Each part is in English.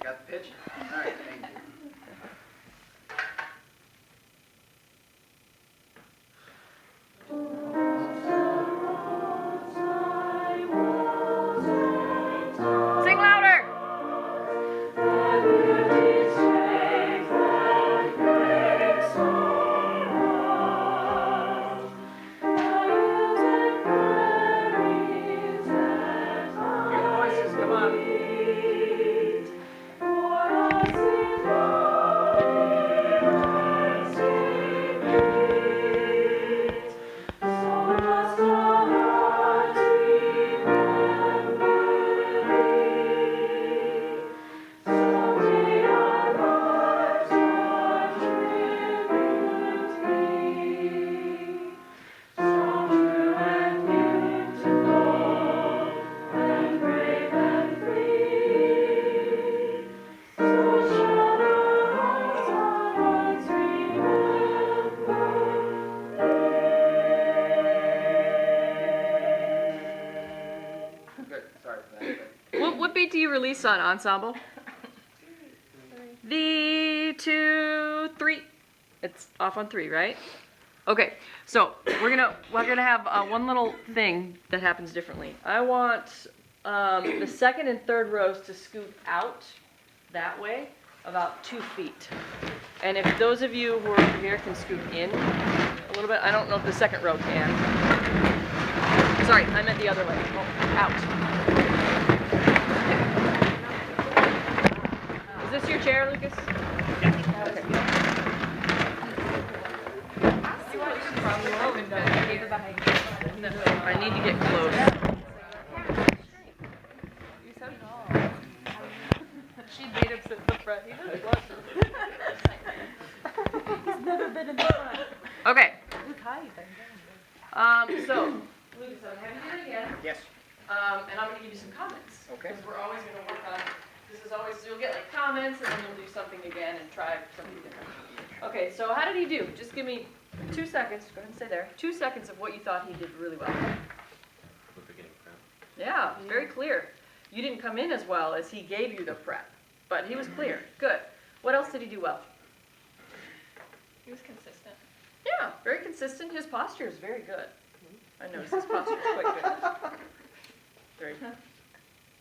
Got the pitch? All right, thank you. Sing louder. Hear the voices, come on. Good, sorry for that. What beat do you release on ensemble? The 2, 3. It's off on 3, right? Okay, so we're gonna have one little thing that happens differently. I want the second and third rows to scoot out that way about 2 feet. And if those of you who are over here can scoot in a little bit, I don't know if the second row can. Sorry, I meant the other way. Oh, out. Is this your chair, Lucas? Yeah. Okay. I need to get close. She made him sit in the front. He just blushed. He's never been in the front. Okay. So, Lucas, I'm having you do it again. Yes. And I'm going to give you some comments. Okay. Because we're always going to work on, this is always, you'll get like comments and then you'll do something again and try something different. Okay, so how did he do? Just give me 2 seconds, go ahead and stay there. 2 seconds of what you thought he did really well. Yeah, very clear. You didn't come in as well as he gave you the prep, but he was clear. Good. What else did he do well? He was consistent. Yeah, very consistent. His posture is very good. I noticed his posture is quite good. Very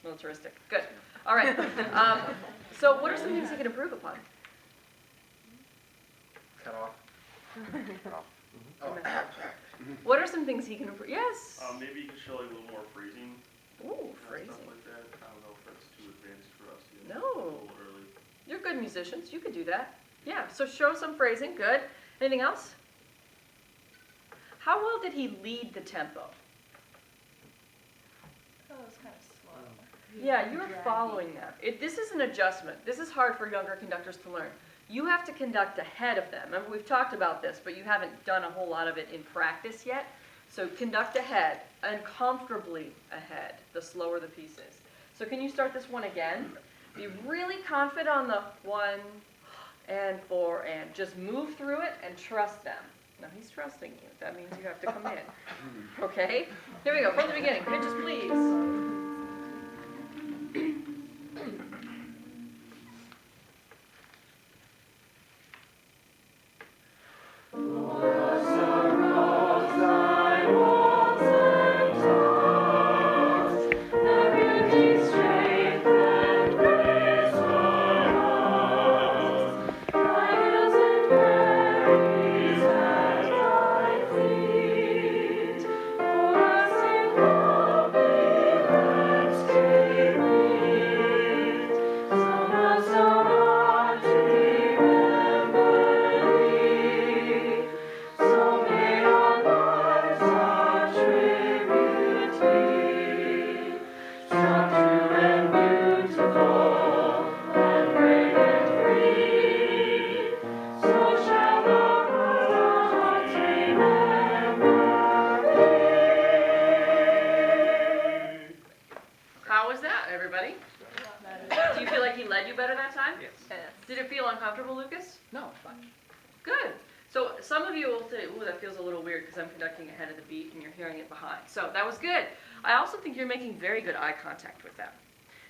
militaristic. Good. All right. So what are some things he can improve upon? Cut off. Oh. What are some things he can improve? Yes. Maybe you could show like a little more phrasing. Ooh, phrasing. Stuff like that. I don't know if that's too advanced for us yet. No. It's a little early. You're good musicians. You could do that. Yeah. So show some phrasing. Good. Anything else? How well did he lead the tempo? Oh, it was kind of slow. Yeah, you were following that. This is an adjustment. This is hard for younger conductors to learn. You have to conduct ahead of them. Remember, we've talked about this, but you haven't done a whole lot of it in practice yet. So conduct ahead and comfortably ahead, the slower the piece is. So can you start this one again? Be really confident on the 1 and 4 and just move through it and trust them. Now he's trusting you. That means you have to come in. Okay? Here we go. From the beginning. Pitches, please. How was that, everybody? Do you feel like he led you better that time? Yes. Did it feel uncomfortable, Lucas? No, it's fine. Good. So some of you will say, ooh, that feels a little weird because I'm conducting ahead of the beat and you're hearing it behind. So that was good. I also think you're making very good eye contact with them.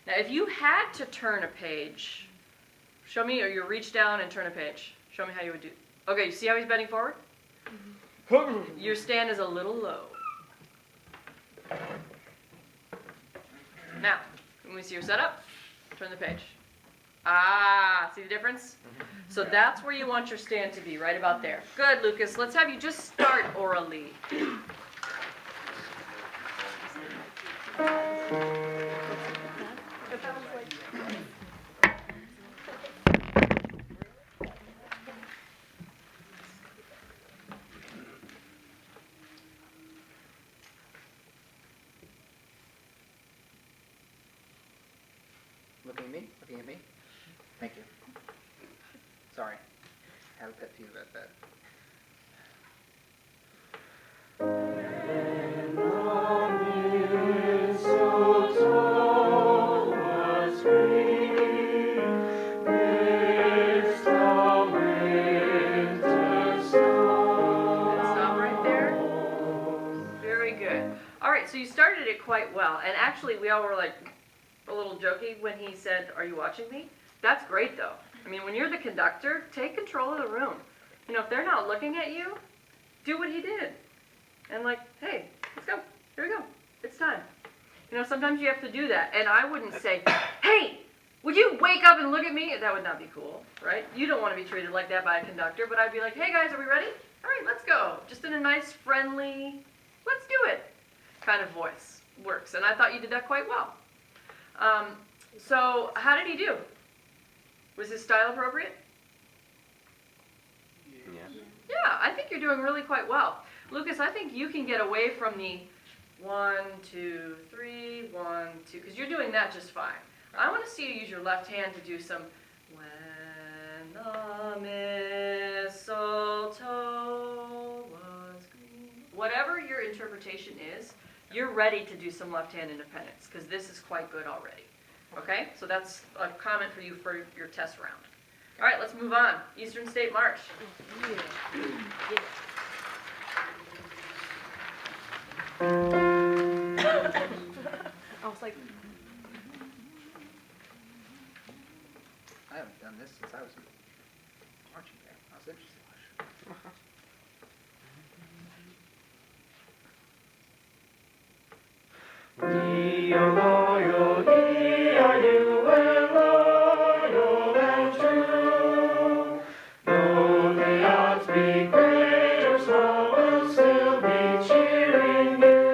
Now, if you had to turn a page, show me, or you reach down and turn a page. Show me how you would do. Okay, you see how he's bending forward? Your stand is a little low. Now, when we see your setup, turn the page. Ah, see the difference? So that's where you want your stand to be, right about there. Good, Lucas. Let's have you just start orally. Looking at me? Looking at me? Thank you. Sorry. I have a pet peeve about that. Stop right there. Very good. All right, so you started it quite well. And actually, we all were like a little jokey when he said, "Are you watching me?" That's great, though. I mean, when you're the conductor, take control of the room. You know, if they're not looking at you, do what he did. And like, hey, let's go. Here we go. It's time. You know, sometimes you have to do that. And I wouldn't say, hey, would you wake up and look at me? That would not be cool, right? You don't want to be treated like that by a conductor. But I'd be like, hey, guys, are we ready? All right, let's go. Just in a nice, friendly, let's do it kind of voice works. And I thought you did that quite well. So how did he do? Was his style appropriate? Yeah, I think you're doing really quite well. Lucas, I think you can get away from the 1, 2, 3, 1, 2, because you're doing that just fine. I want to see you use your left hand to do some when the mistletoe was green. Whatever your interpretation is, you're ready to do some left hand independence, because this is quite good already. Okay, so that's a comment for you for your test round. All right, let's move on. Eastern State March. I was like, I haven't done this since I was in marching band. I was interested. We are loyal, we are you, we're loyal and true. Though the odds be great or small, we'll still be cheering you.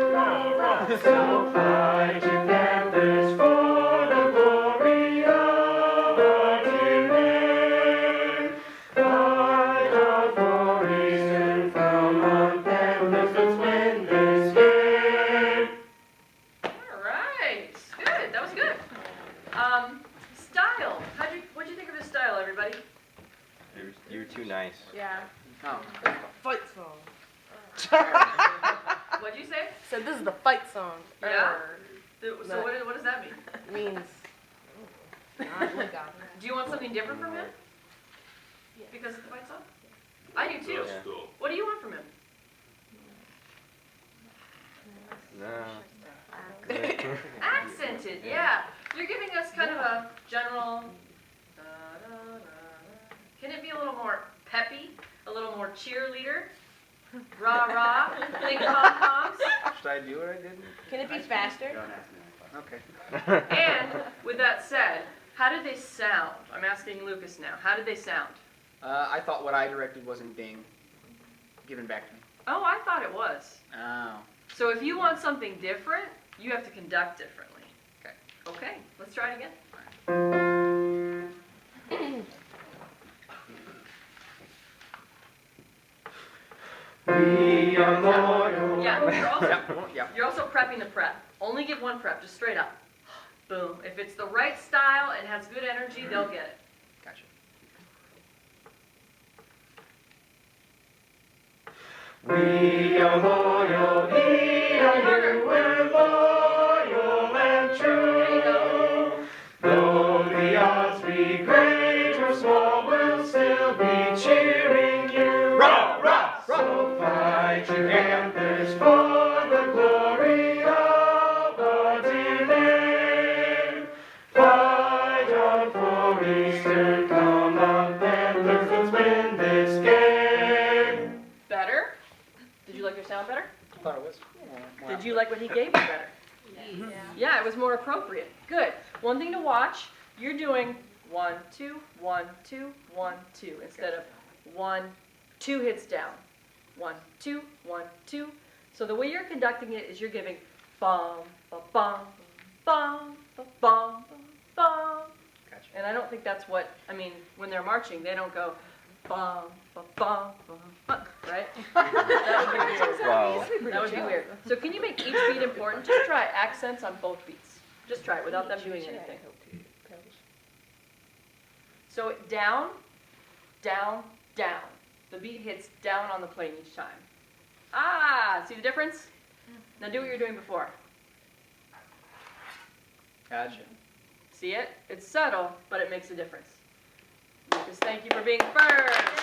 So fight, you Panthers, for the glory of our dear name. Fight on for Eastern from our Panthers, let's win this game. All right, good. That was good. Style. What'd you think of his style, everybody? You're too nice. yeah. Oh, Fight song. What'd you say? So this is the fight song. Yeah? Or So what does that mean? means. Not look out. Do you want something different from him? Because of the fight song? I do too. Yeah. What do you want from him? No. Accented, yeah. You're giving us kind of a general. Can it be a little more peppy? A little more cheerleader? Rah rah. Think pom poms. should I do what I did? Can it be faster? Okay. And with that said, how did they sound? I'm asking Lucas now. How did they sound? I thought what I directed wasn't being given back to me. Oh, I thought it was. Oh. So if you want something different, you have to conduct differently. Okay. Okay, let's try it again. We are loyal. Yeah, Yeah. you're also prepping the prep. Only give one prep, just straight up. Boom. If it's the right style and has good energy, they'll get it. Gotcha. We are loyal, we are you, we're loyal and There you go. true. Though the odds be great or small, we'll still be cheering you. Rah, rah, rah. So fight you Panthers for the glory of our dear name. Easter come on, Panthers, let's win this game. Better? Did you like your sound better? I thought it was. Did you like what he gave you better? Yeah, it was more appropriate. Good. One thing to watch, you're doing 1, 2, 1, 2, 1, 2 instead of 1, 2 hits down. 1, 2, 1, 2. So the way you're conducting it is you're giving bum, ba bum, bum, ba bum, bum. Gotcha. And I don't think that's what, I mean, when they're marching, they don't go bum, ba bum, bum, bum, right? That would be weird. Wow. That would be weird. So can you make each beat important? Just try accents on both beats. Just try it without them doing anything. So down, down, down. The beat hits down on the plane each time. Ah, see the difference? Now do what you were doing before. Gotcha. See it? It's subtle, but it makes a difference. Lucas, thank you for being first.